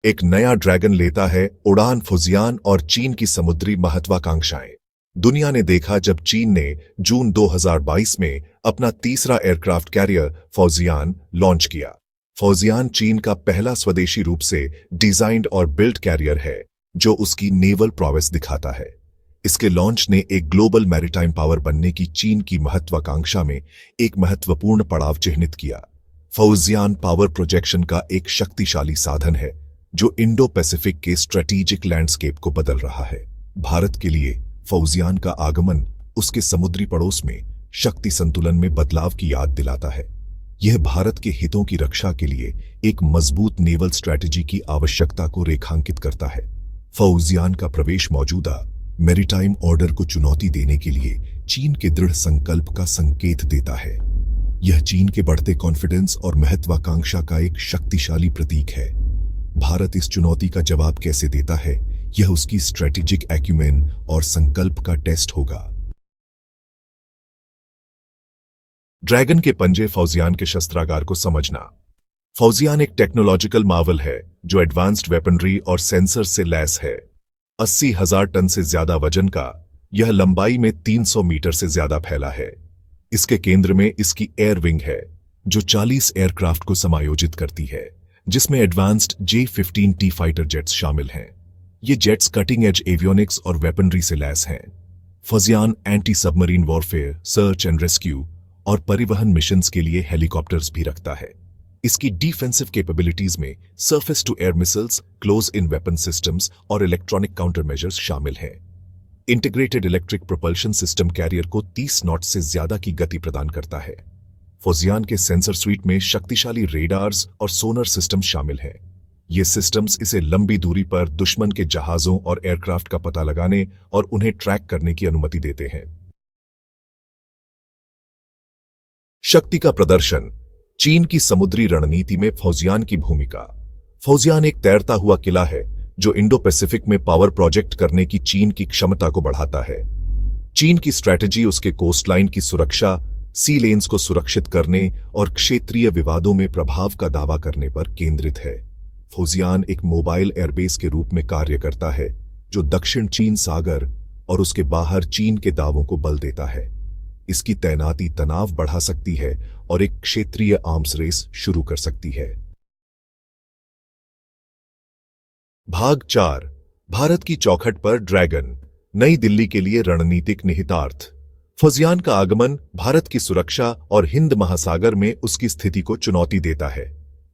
एक नया ड्रैगन लेता है उड़ान फुजियान और चीन की समुद्री महत्वाकांक्षाएं। दुनिया ने देखा जब चीन ने जून 2022 में अपना तीसरा एयरक्राफ्ट कैरियर फौजियान लॉन्च किया। फौजियान चीन का पहला स्वदेशी रूप से डिजाइन्ड और बिल्ट कैरियर है जो उसकी नेवल प्रोवेस दिखाता है। इसके लॉन्च ने एक ग्लोबल मैरीटाइम पावर बनने की चीन की महत्वाकांक्षा में एक महत्वपूर्ण पड़ाव चिह्नित किया। फौजियान पावर प्रोजेक्शन का एक शक्तिशाली साधन है जो इंडो पैसिफिक के स्ट्रेटेजिक लैंडस्केप को बदल रहा है। भारत के लिए फौजियान का आगमन उसके समुद्री पड़ोस में शक्ति संतुलन में बदलाव की याद दिलाता है। यह भारत के हितों की रक्षा के लिए एक मजबूत नेवल स्ट्रैटेजी की आवश्यकता को रेखांकित करता है। फौजियान का प्रवेश मौजूदा मैरीटाइम ऑर्डर को चुनौती देने के लिए चीन के दृढ़ संकल्प का संकेत देता है। यह चीन के बढ़ते कॉन्फिडेंस और महत्वाकांक्षा का एक शक्तिशाली प्रतीक है। भारत इस चुनौती का जवाब कैसे देता है, यह उसकी स्ट्रेटेजिक एक्यूमेन और संकल्प का टेस्ट होगा। ड्रैगन के पंजे फौजियान के शस्त्रागार को समझना। फौजियान एक टेक्नोलॉजिकल मार्वल है जो एडवांस्ड वेपनरी और सेंसर से लैस है। 80,000 टन से ज्यादा वजन का यह लंबाई में 300 मीटर से ज्यादा फैला है। इसके केंद्र में इसकी एयर विंग है जो 40 एयरक्राफ्ट को समायोजित करती है, जिसमें एडवांस्ड J-15T फाइटर जेट्स शामिल हैं। ये जेट्स कटिंग एज एवियोनिक्स और वेपनरी से लैस हैं। Fujian anti submarine warfare, search and rescue और परिवहन मिशंस के लिए हेलीकॉप्टर्स भी रखता है। इसकी डिफेंसिव कैपेबिलिटीज में surface to air missiles, close in weapon systems और इलेक्ट्रॉनिक काउंटर मेजर्स शामिल हैं। Integrated electric propulsion system carrier को 30 नॉट से ज्यादा की गति प्रदान करता है। फौजियान के सेंसर स्वीट में शक्तिशाली रेडार्स और सोनर सिस्टम शामिल हैं। ये सिस्टम्स इसे लंबी दूरी पर दुश्मन के जहाजों और एयरक्राफ्ट का पता लगाने और उन्हें ट्रैक करने की अनुमति देते हैं। शक्ति का प्रदर्शन। चीन की समुद्री रणनीति में फौजियान की भूमिका। फौजियान एक तैरता हुआ किला है जो इंडो पैसिफिक में पावर प्रोजेक्ट करने की चीन की क्षमता को बढ़ाता है। चीन की स्ट्रैटेजी उसके कोस्टलाइन की सुरक्षा, सी लेन्स को सुरक्षित करने और क्षेत्रीय विवादों में प्रभाव का दावा करने पर केंद्रित है। फौजियान एक मोबाइल एयरबेस के रूप में कार्य करता है जो दक्षिण चीन सागर और उसके बाहर चीन के दावों को बल देता है। इसकी तैनाती तनाव बढ़ा सकती है और एक क्षेत्रीय आर्म्स रेस शुरू कर सकती है। भाग 4। भारत की चौखट पर ड्रैगन, नई दिल्ली के लिए रणनीतिक निहितार्थ। फौजियान का आगमन भारत की सुरक्षा और हिंद महासागर में उसकी स्थिति को चुनौती देता है।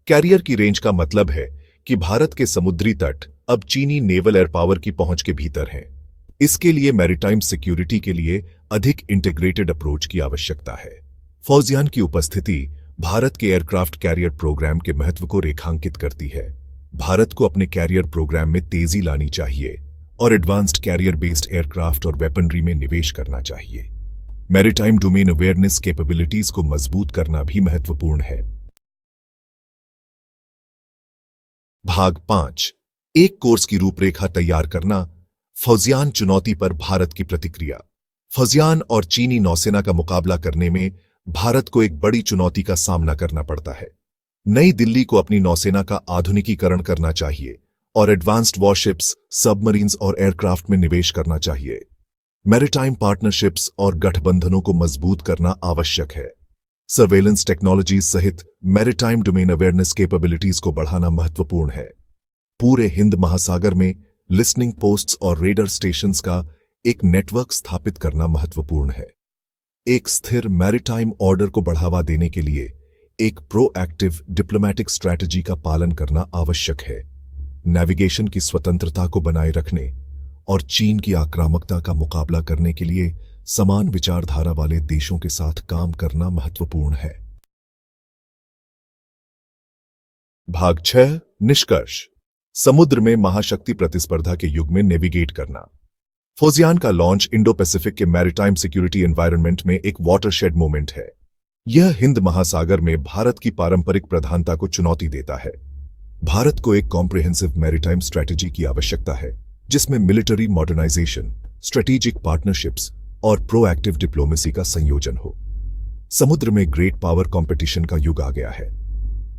कैरियर की रेंज का मतलब है कि भारत के समुद्री तट अब चीनी नेवल एयर पावर की पहुंच के भीतर हैं। इसके लिए मैरीटाइम सिक्योरिटी के लिए अधिक इंटीग्रेटेड अप्रोच की आवश्यकता है। फौजियान की उपस्थिति भारत के एयरक्राफ्ट कैरियर प्रोग्राम के महत्व को रेखांकित करती है। भारत को अपने कैरियर प्रोग्राम में तेजी लानी चाहिए और एडवांस्ड कैरियर बेस्ड एयरक्राफ्ट और वेपनरी में निवेश करना चाहिए। मैरीटाइम डोमेन अवेयरनेस कैपेबिलिटीज को मजबूत करना भी महत्वपूर्ण है। भाग 5। एक कोर्स की रूपरेखा तैयार करना। फौजियान चुनौती पर भारत की प्रतिक्रिया। फौजियान और चीनी नौसेना का मुकाबला करने में भारत को एक बड़ी चुनौती का सामना करना पड़ता है। नई दिल्ली को अपनी नौसेना का आधुनिकीकरण करना चाहिए और एडवांस्ड वॉरशिप्स, सबमरीन्स और एयरक्राफ्ट में निवेश करना चाहिए। मैरीटाइम पार्टनरशिप्स और गठबंधनों को मजबूत करना आवश्यक है। सर्वेलेंस टेक्नोलॉजीज सहित मैरीटाइम डोमेन अवेयरनेस कैपेबिलिटीज को बढ़ाना महत्वपूर्ण है। पूरे हिंद महासागर में लिसनिंग पोस्ट्स और रेडर स्टेशंस का एक नेटवर्क स्थापित करना महत्वपूर्ण है। एक स्थिर मैरीटाइम ऑर्डर को बढ़ावा देने के लिए एक प्रोएक्टिव डिप्लोमैटिक स्ट्रैटेजी का पालन करना आवश्यक है। नेविगेशन की स्वतंत्रता को बनाए रखने और चीन की आक्रामकता का मुकाबला करने के लिए समान विचारधारा वाले देशों के साथ काम करना महत्वपूर्ण है। भाग 6। निष्कर्ष। समुद्र में महाशक्ति प्रतिस्पर्धा के युग में नेविगेट करना। फौजियान का लॉन्च इंडो पैसिफिक के मैरीटाइम सिक्योरिटी एनवायरनमेंट में एक वाटरशेड मोमेंट है। यह हिंद महासागर में भारत की पारंपरिक प्रधानता को चुनौती देता है। भारत को एक कॉम्प्रिहेंसिव मैरीटाइम स्ट्रैटेजी की आवश्यकता है जिसमें मिलिट्री मॉडर्नाइजेशन, स्ट्रेटेजिक पार्टनरशिप्स और प्रोएक्टिव डिप्लोमेसी का संयोजन हो। समुद्र में ग्रेट पावर कंपटीशन का युग आ गया है।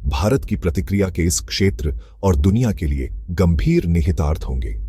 भारत की प्रतिक्रिया के इस क्षेत्र और दुनिया के लिए गंभीर निहितार्थ होंगे।